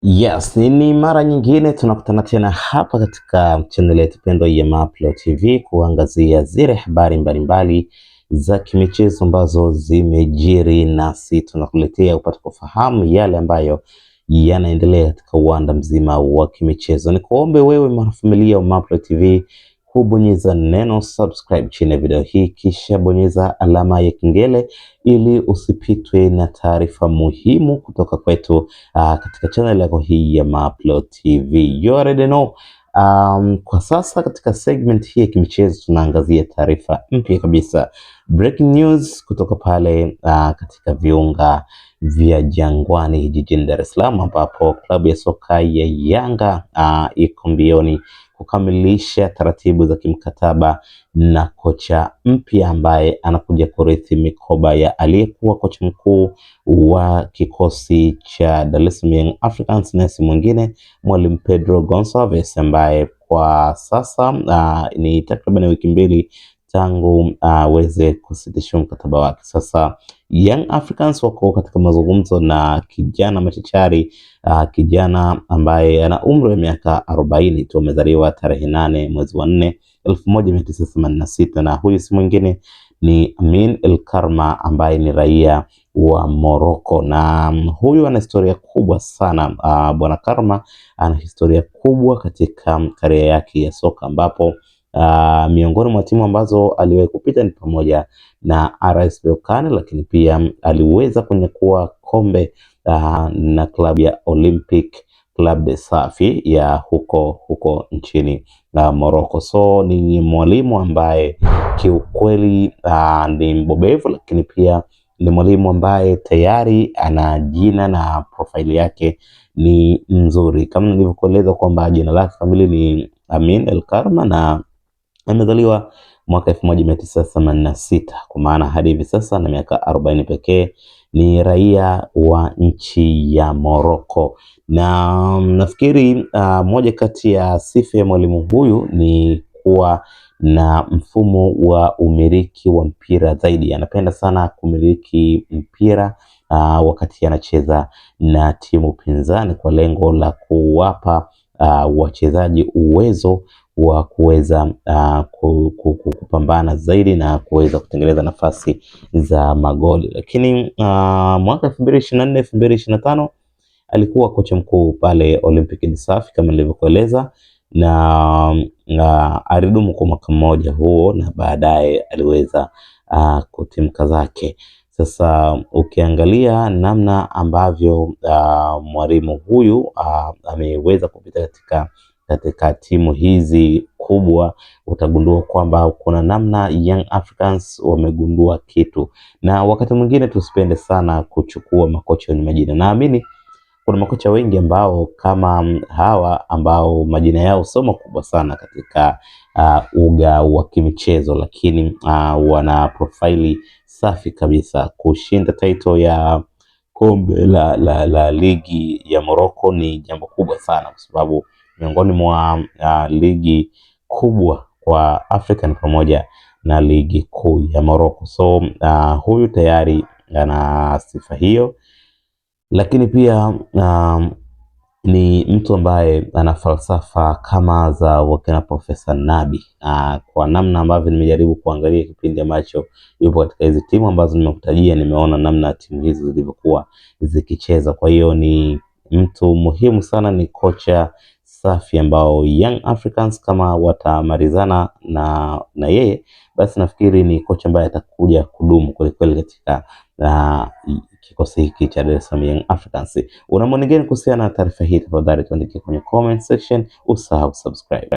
Yes, ni mara nyingine tunakutana tena hapa katika channel yetu pendwa ya Mapro TV kuangazia zile habari mbalimbali za kimichezo ambazo zimejiri, nasi tunakuletea upate kufahamu yale ambayo yanaendelea katika uwanda mzima wa kimichezo. Ni kuombe wewe mwanafamilia wa Mapro TV kubonyeza neno subscribe chini ya video hii, kisha bonyeza alama ya kengele ili usipitwe na taarifa muhimu kutoka kwetu katika channel yako hii ya Mapro TV. You already know. Kwa sasa katika segment hii ya kimichezo tunaangazia taarifa mpya kabisa, breaking news kutoka pale katika viunga vya Jangwani jijini Dar es Salaam, ambapo klabu ya soka ya Yanga iko mbioni kukamilisha taratibu za kimkataba na kocha mpya ambaye anakuja kurithi mikoba ya aliyekuwa kocha mkuu wa kikosi cha Dar es Salaam Young Africans, na si mwingine Mwalimu Pedro Goncalves, ambaye kwa sasa ni takriban wiki mbili tangu aweze kusitisha mkataba wake. Sasa Young Africans wako katika mazungumzo na kijana machachari, kijana ambaye ana umri wa miaka 40 tu, amezaliwa tarehe 8 mwezi wa 4 1986, na huyu si mwingine ni Amin El Karma ambaye ni raia wa Morocco, na huyu ana historia kubwa sana. Bwana Karma ana historia kubwa katika karia yake ya soka, ambapo miongoni mwa timu ambazo aliwahi kupita ni pamoja na RS Berkane, lakini pia aliweza kunyakua kombe na klabu ya Olympic Club de Safi ya huko nchini Morocco. So ni mwalimu ambaye kiukweli ni mbobevu, lakini pia ni mwalimu ambaye tayari ana jina na profile yake ni nzuri, kama nilivyokueleza kwamba jina lake kamili ni Amin El Karma na amezaliwa mwaka 1986, kwa maana hadi hivi sasa na miaka 40 pekee. Ni raia wa nchi ya Morocco, na nafikiri moja kati ya sifa ya mwalimu huyu ni kuwa na mfumo wa umiliki wa mpira zaidi. Anapenda sana kumiliki mpira wakati anacheza na timu pinzani, kwa lengo la kuwapa wachezaji uwezo wa kuweza kupambana zaidi na kuweza kutengeneza nafasi za magoli. Lakini mwaka 2024 2025 alikuwa kocha mkuu pale Olympic de Safi kama nilivyokueleza, na alidumu kwa mwaka mmoja huo, na baadaye aliweza kutimka zake. Sasa ukiangalia namna ambavyo mwalimu huyu ameweza kupita katika timu hizi kubwa, utagundua kwamba kuna namna Young Africans wamegundua kitu. Na wakati mwingine tusipende sana kuchukua makocha wenye majina. Naamini kuna makocha wengi ambao kama hawa ambao majina yao sio makubwa sana katika uga wa kimichezo, lakini wana profaili safi kabisa. Kushinda title ya kombe la ligi ya Morocco ni jambo kubwa sana, kwa sababu miongoni mwa ligi kubwa kwa Afrika ni pamoja na ligi kuu ya Morocco. So huyu tayari ana sifa hiyo, lakini pia ni mtu ambaye ana falsafa kama za wakina Profesa Nabi. Kwa namna ambavyo nimejaribu kuangalia kipindi ambacho yupo katika hizi timu ambazo nimekutajia, nimeona namna timu hizi zilivyokuwa zikicheza. Kwa hiyo ni mtu muhimu sana, ni kocha safi ambao Young Africans kama watamalizana na yeye, basi nafikiri ni kocha ambaye atakuja kudumu kweli katika kikosi hiki cha Dar es Salaam Young Africans. Una maoni gani kuhusiana na taarifa hii? Tafadhali tuandikie kwenye comment section, usahau subscribe.